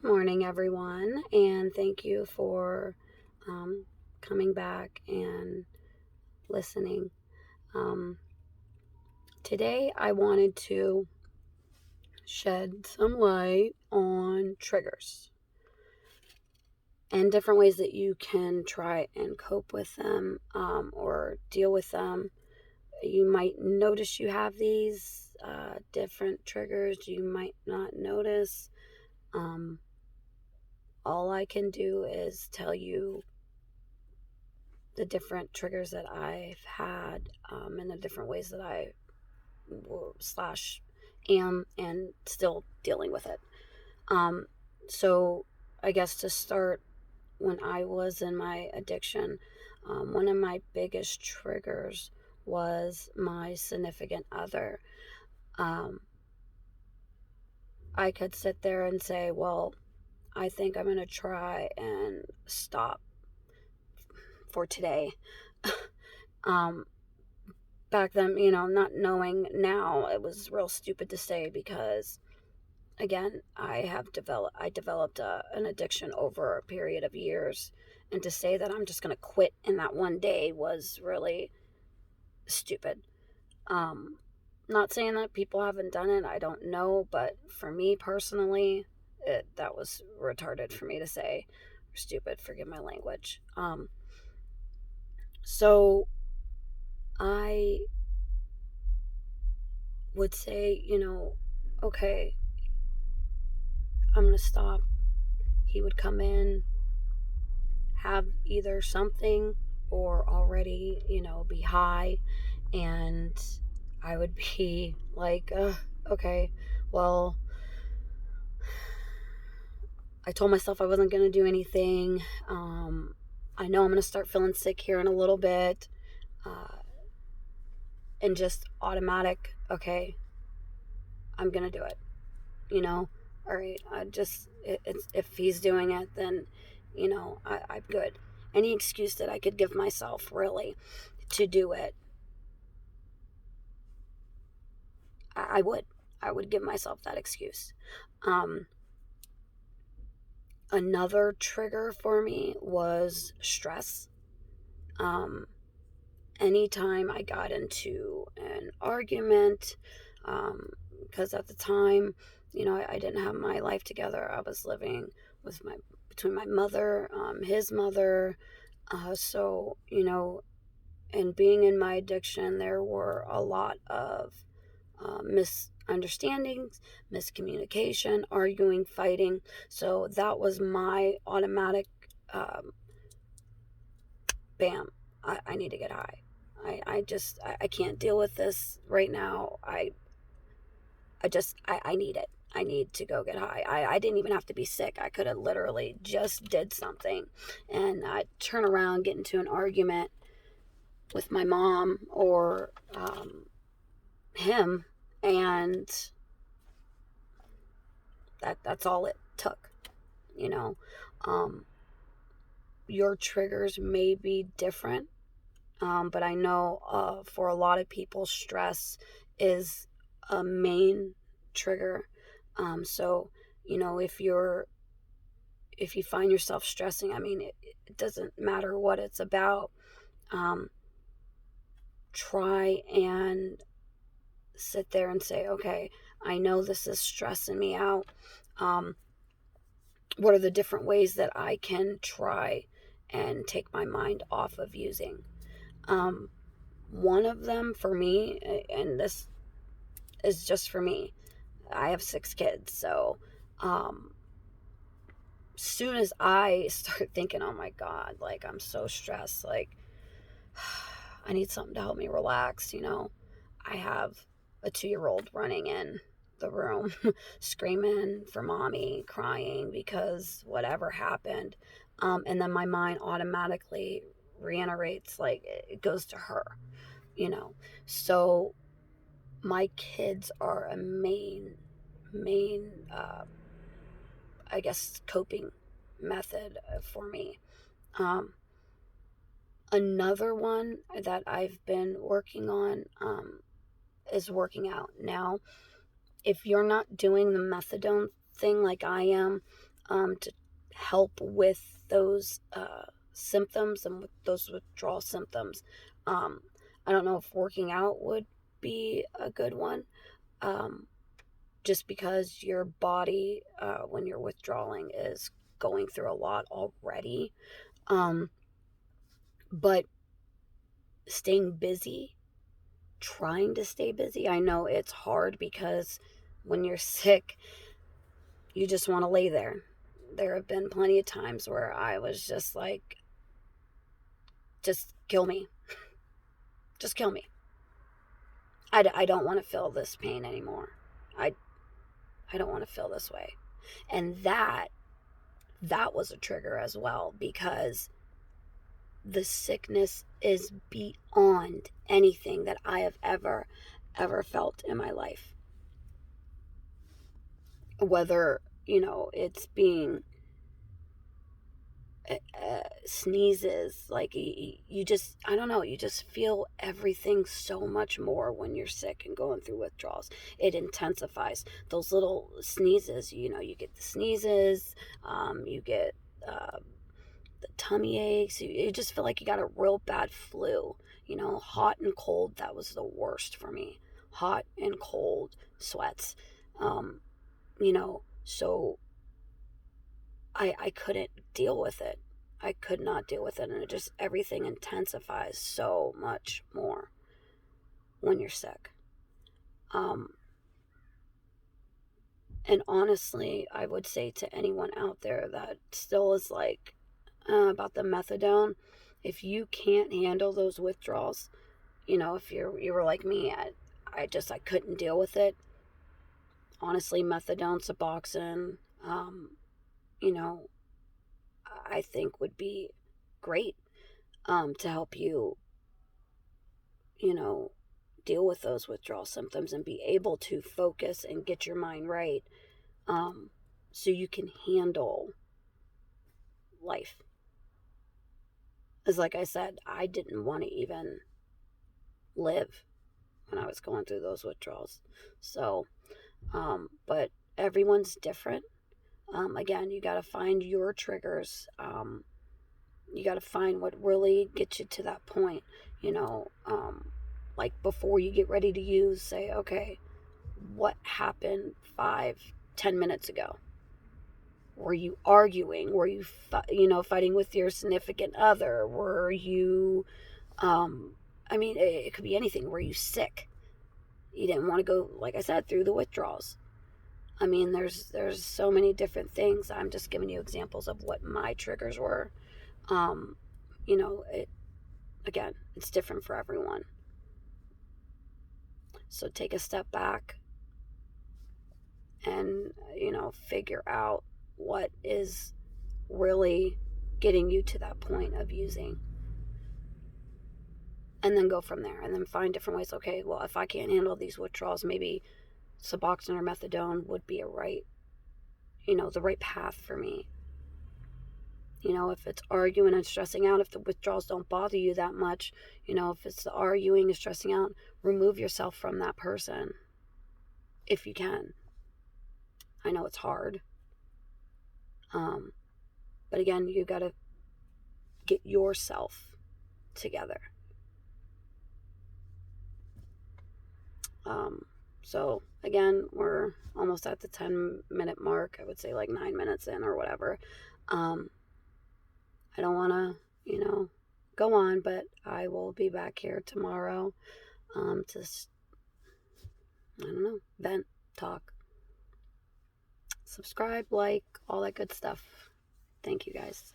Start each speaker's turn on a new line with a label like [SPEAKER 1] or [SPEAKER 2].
[SPEAKER 1] Morning, everyone, and thank you for um, coming back and listening. Um, Today, I wanted to shed some light on triggers and different ways that you can try and cope with them or deal with them. You might notice you have these different triggers, you might not notice. Um, all I can do is tell you the different triggers that I've had and the different ways that I slash am and still dealing with it. Um, so I guess to start, when I was in my addiction, one of my biggest triggers was my significant other. Um, I could sit there and say, well, I think I'm going to try and stop for today. um, Back then, not knowing now, it was real stupid to say because, again, I developed an addiction over a period of years, and to say that I'm just going to quit in that one day was really stupid. Um, Not saying that people haven't done it, I don't know, but for me personally, that was retarded for me to say, or stupid, forgive my language. So I would say, okay, I'm going to stop. He would come in, have either something or already, be high. And I would be like, okay, well, I told myself I wasn't going to do anything. I know I'm going to start feeling sick here in a little bit. Uh, and just automatic, okay, I'm going to do it. All right, if he's doing it, then I'm good. Any excuse that I could give myself, really, to do it, I would. I would give myself that excuse. um Another trigger for me was stress. um Anytime I got into an argument, because at the time, I didn't have my life together. I was living with my between my mother, his mother. So, and being in my addiction, there were a lot of misunderstandings, miscommunication, arguing, fighting. So that was my automatic um, bam, I need to get high. I can't deal with this right now. I need it. I need to go get high. I didn't even have to be sick. I could have literally just did something and I'd turn around, get into an argument with my mom or him, and that's all it took, you know. Um, your triggers may be different, but I know for a lot of people, stress is a main trigger. So, if you find yourself stressing, I mean, it doesn't matter what it's about. Um, Try and sit there and say, okay, I know this is stressing me out. Um, what are the different ways that I can try and take my mind off of using? Um, One of them for me, and this is just for me, I have 6 kids. So, soon as I start thinking, oh my God, like I'm so stressed, like I need something to help me relax, I have a 2-year-old running in the room screaming for mommy, crying because whatever happened. And then my mind automatically reiterates, like it goes to her, you know. So my kids are a main, I guess, coping method for me. Um, Another one that I've been working on is working out. Now, if you're not doing the methadone thing like I am, to help with those symptoms and with those withdrawal symptoms. I don't know if working out would be a good one, just because your body, when you're withdrawing, is going through a lot already. But staying busy, trying to stay busy, I know it's hard because when you're sick, you just want to lay there. There have been plenty of times where I was just like, just kill me. Just kill me. I don't want to feel this pain anymore. I, I don't want to feel this way. And that was a trigger as well, because the sickness is beyond anything that I have ever felt in my life. Whether, it's being sneezes, like you just, I don't know, you just feel everything so much more when you're sick and going through withdrawals. It intensifies those little sneezes. You get the sneezes, you get the tummy aches. You just feel like you got a real bad flu. Hot and cold, that was the worst for me. Hot and cold sweats. So I couldn't deal with it. I could not deal with it. And everything intensifies so much more when you're sick. And honestly, I would say to anyone out there that still is like, about the methadone, if you can't handle those withdrawals, if you were like me, I couldn't deal with it. Honestly, methadone, Suboxone, you know, I think would be great, to help you, you know, deal with those withdrawal symptoms and be able to focus and get your mind right, so you can handle life. As like I said, I didn't want to even live when I was going through those withdrawals. So, but everyone's different. Again, you got to find your triggers. You got to find what really gets you to that point. Like before you get ready to use, say, okay, what happened 5-10 minutes ago? Were you arguing? Were you, fighting with your significant other? Were you, it could be anything. Were you sick? You didn't want to go, like I said, through the withdrawals. There's so many different things. I'm just giving you examples of what my triggers were. Um, again, it's different for everyone. So take a step back and, figure out what is really getting you to that point of using. And then go from there and then find different ways. Okay, well, if I can't handle these withdrawals, maybe Suboxone or methadone would be the right path for me. If it's arguing and stressing out, if the withdrawals don't bother you that much, if it's the arguing and stressing out, remove yourself from that person if you can. I know it's hard. But again, you got to get yourself together. So again, we're almost at the 10-minute mark. I would say like 9 minutes in or whatever. I don't want to, go on, but I will be back here tomorrow, to, I don't know, vent, talk, subscribe, like, all that good stuff. Thank you guys.